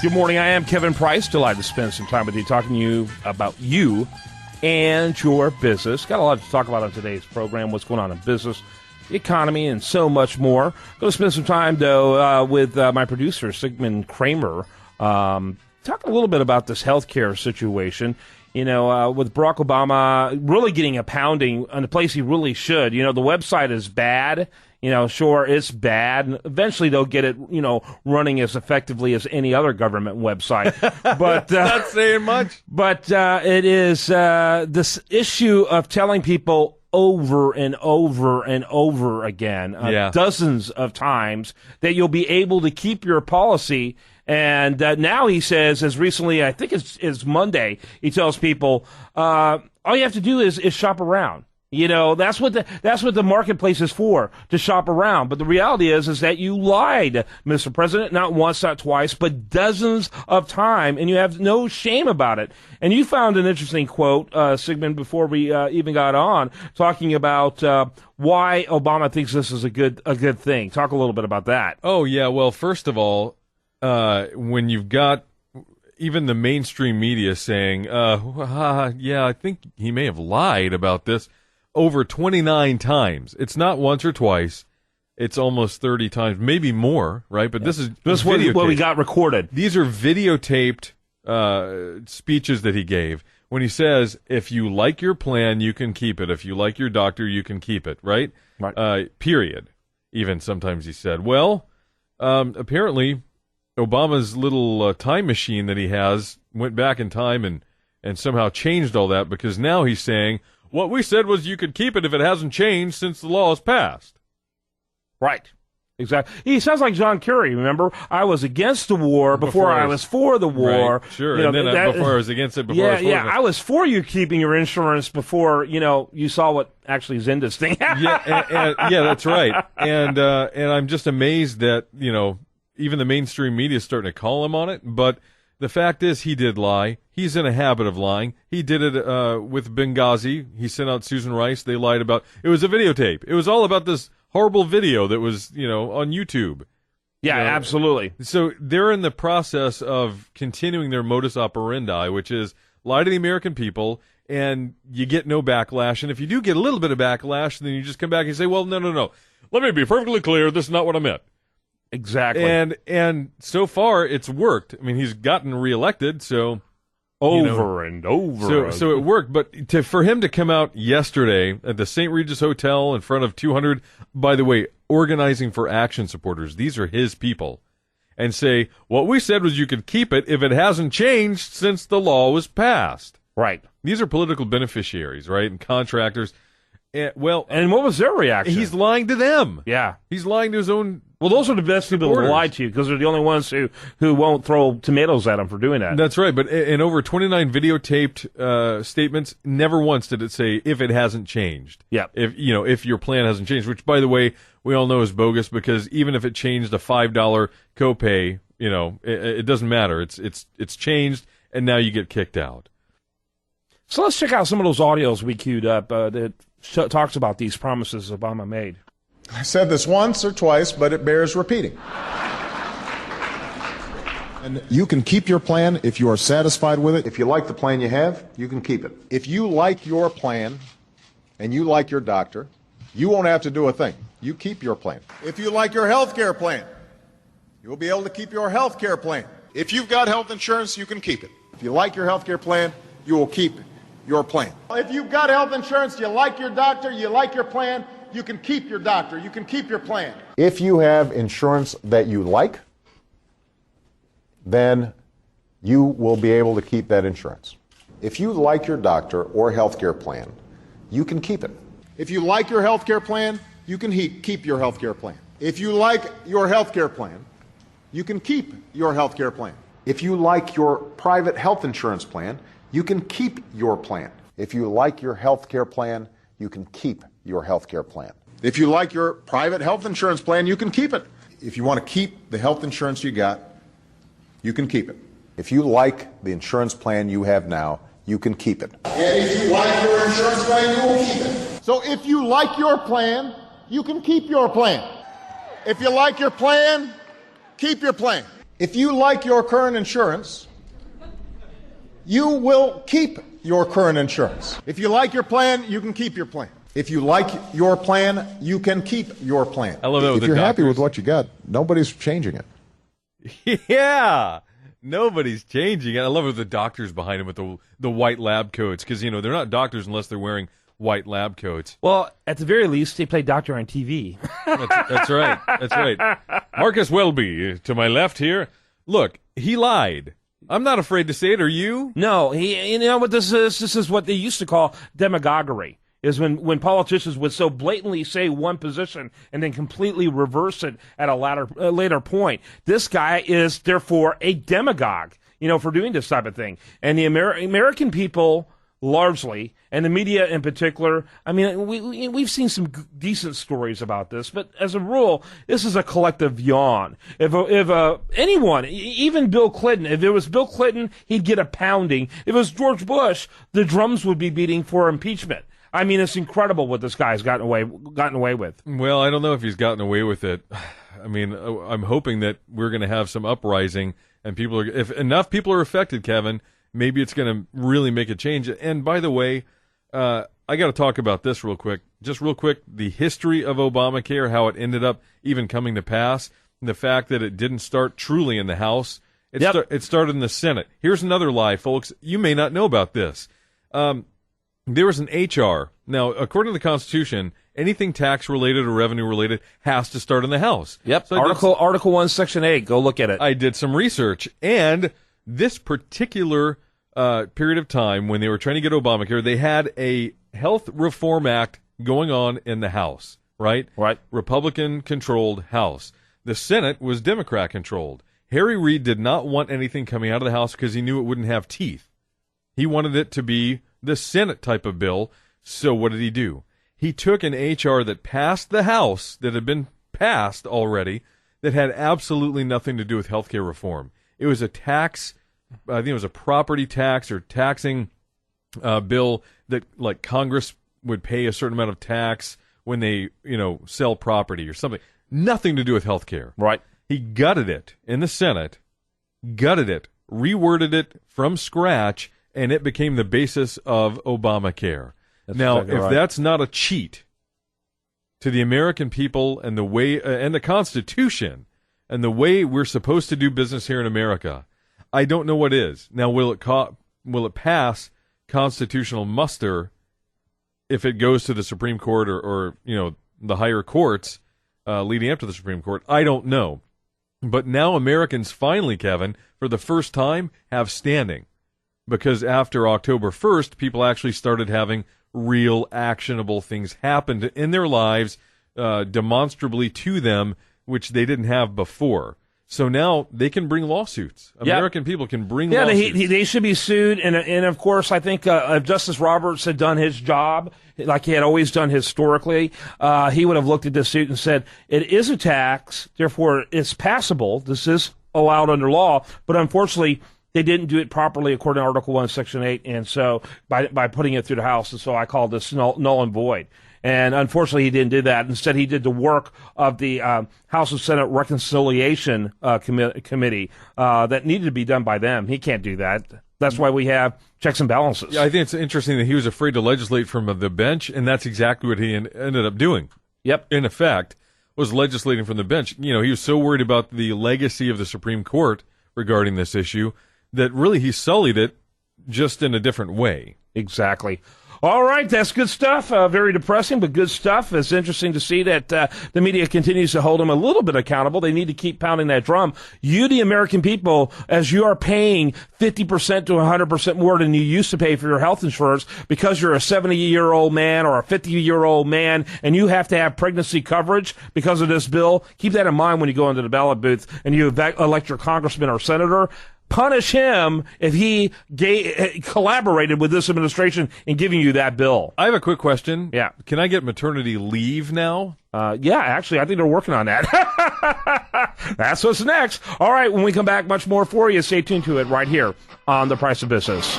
Good morning. I am Kevin Price. Delighted to spend some time with you, talking to you about you and your business. Got a lot to talk about on today's program, what's going on in business, the economy, and so much more. Going to spend some time, though, with my producer, Sigmund Kramer, talking a little bit about this healthcare situation. You know, with Barack Obama really getting a pounding on the place he really should. You know, the website is bad. You know, sure, it's bad. Eventually, they'll get it, you know, running as effectively as any other government website. But not saying much. But it is this issue of telling people over and over and over again, dozens of times, that you'll be able to keep your policy. And now he says, as recently, I think it's Monday, he tells people, all you have to do is shop around. You know, that's what the marketplace is for, to shop around. But the reality is that you lied, Mr. President, not once, not twice, but dozens of times, and you have no shame about it. And you found an interesting quote, Sigmund, before we even got on, talking about why Obama thinks this is a good thing. Talk a little bit about that. Oh, yeah. Well, first of all, when you've got even the mainstream media saying, yeah, I think he may have lied about this over 29 times. It's not once or twice. It's almost 30 times, maybe more, right? But this is what we got recorded. These are videotaped speeches that he gave when he says, if you like your plan, you can keep it. If you like your doctor, you can keep it, right? Period. Even sometimes he said. Well, apparently Obama's little time machine that he has went back in time and somehow changed all that, because now he's saying, what we said was you could keep it if it hasn't changed since the law is passed. Right. Exactly. He sounds like John Kerry, remember? I was against the war before I was for the war. Right, sure, you know, and then before I was against it before I was for it. Yeah, I was for you keeping your insurance before, you know, you saw what actually is in this thing. Yeah, that's right. And I'm just amazed that, you know, even the mainstream media is starting to call him on it, but the fact is he did lie. He's in a habit of lying. He did it with Benghazi. He sent out Susan Rice. They lied about it. Was a videotape. It was all about this horrible video that was, you know, on YouTube. Yeah, you know? Absolutely. So they're in the process of continuing their modus operandi, which is lie to the American people, and you get no backlash. And if you do get a little bit of backlash, then you just come back and say, well, no. Let me be perfectly clear. This is not what I meant. Exactly. And so far it's worked. I mean, he's gotten reelected, so over and over. So it worked. But for him to come out yesterday at the St. Regis Hotel in front of 200, by the way, Organizing for Action supporters, these are his people, and say, what we said was you could keep it if it hasn't changed since the law was passed. Right. These are political beneficiaries, right, and contractors. And what was their reaction? He's lying to them. Yeah. He's lying to his own. Well, those are the best people to lie to you, because they're the only ones who won't throw tomatoes at him for doing that. That's right. But in over 29 videotaped statements, never once did it say if it hasn't changed. Yeah. If your plan hasn't changed, which, by the way, we all know is bogus, because even if it changed a $5 copay, it doesn't matter. It's changed, and now you get kicked out. So let's check out some of those audios we queued up that talks about these promises Obama made. I said this once or twice, but it bears repeating. And you can keep your plan if you are satisfied with it. If you like the plan you have, you can keep it. If you like your plan and you like your doctor, you won't have to do a thing. You keep your plan. If you like your health care plan, you'll be able to keep your health care plan. If you've got health insurance, you can keep it. If you like your health care plan, you will keep your plan. If you've got health insurance, you like your doctor, you like your plan, you can keep your doctor, you can keep your plan. If you have insurance that you like, then you will be able to keep that insurance. If you like your doctor or health care plan, you can keep it. If you like your health care plan, you can keep your health care plan. If you like your health care plan, you can keep your health care plan. If you like your private health insurance plan, you can keep your plan. If you like your health care plan, you can keep your health care plan. If you like your private health insurance plan, you can keep it. If you want to keep the health insurance you got, you can keep it. If you like the insurance plan you have now, you can keep it. And if you like your insurance plan, you will keep it. So if you like your plan, you can keep your plan. If you like your plan, keep your plan. If you like your current insurance, you will keep your current insurance. If you like your plan, you can keep your plan. If you like your plan, you can keep your plan. I love that. If you're happy with what you got, nobody's changing it. Yeah. Nobody's changing it. I love it with the doctors behind him with the white lab coats, because, they're not doctors unless they're wearing white lab coats. Well, at the very least, they play doctor on TV. That's right. That's right. Marcus Welby, to my left here. Look, he lied. I'm not afraid to say it. Are you? No. You know what this is? This is what they used to call demagoguery. Is when politicians would so blatantly say one position and then completely reverse it at a later point. This guy is, therefore, a demagogue, for doing this type of thing. And the American people, largely, and the media in particular, I mean, we've seen some decent stories about this, but as a rule, this is a collective yawn. If anyone, even Bill Clinton, if it was Bill Clinton, he'd get a pounding. If it was George Bush, the drums would be beating for impeachment. I mean, it's incredible what this guy's gotten away with. Well, I don't know if he's gotten away with it. I mean, I'm hoping that we're going to have some uprising, and if enough people are affected, Kevin, maybe it's going to really make a change. And by the way, I got to talk about this real quick. Just real quick, the history of Obamacare, how it ended up even coming to pass, and the fact that it didn't start truly in the House. It started in the Senate. Here's another lie, folks. You may not know about this. There was an HR. Now, according to the Constitution, anything tax-related or revenue-related has to start in the House. Yep, so Article 1, Section 8. Go look at it. I did some research, and this particular period of time when they were trying to get Obamacare, they had a Health Reform Act going on in the House, right? Right. Republican-controlled House. The Senate was Democrat-controlled. Harry Reid did not want anything coming out of the House because he knew it wouldn't have teeth. He wanted it to be the Senate type of bill. So what did he do? He took an HR that passed the House, that had been passed already, that had absolutely nothing to do with health care reform. It was a tax, I think it was a property tax or taxing bill that, like, Congress would pay a certain amount of tax when they, sell property or something. Nothing to do with health care. Right. He gutted it in the Senate, reworded it from scratch, and it became the basis of Obamacare. Now, exactly if that's not a cheat to the American people and the way and the Constitution and the way we're supposed to do business here in America, I don't know what is. Now, will it pass constitutional muster if it goes to the Supreme Court or the higher courts leading up to the Supreme Court? I don't know. But now Americans finally, Kevin, for the first time, have standing. Because after October 1st, people actually started having real actionable things happen in their lives, demonstrably to them, which they didn't have before. So now they can bring lawsuits. American people can bring lawsuits. Yeah, they should be sued. And of course, I think if Justice Roberts had done his job, like he had always done historically, he would have looked at this suit and said, it is a tax, therefore it's passable. This is allowed under law. But unfortunately, they didn't do it properly according to Article 1, Section 8, and so by putting it through the House, and so I call this null and void. And unfortunately, he didn't do that. Instead, he did the work of the House and Senate Reconciliation Committee that needed to be done by them. He can't do that. That's why we have checks and balances. Yeah, I think it's interesting that he was afraid to legislate from the bench, and that's exactly what he ended up doing. Yep. In effect, was legislating from the bench. He was so worried about the legacy of the Supreme Court regarding this issue that really he sullied it just in a different way. Exactly. All right, that's good stuff. Very depressing, but good stuff. It's interesting to see that the media continues to hold them a little bit accountable. They need to keep pounding that drum. You, the American people, as you are paying 50% to 100% more than you used to pay for your health insurance because you're a 70-year-old man or a 50-year-old man and you have to have pregnancy coverage because of this bill, keep that in mind when you go into the ballot booth and you elect your congressman or senator. Punish him if he collaborated with this administration in giving you that bill. I have a quick question. Yeah. Can I get maternity leave now? Yeah, actually, I think they're working on that. That's what's next. All right, when we come back, much more for you. Stay tuned to it right here on The Price of Business.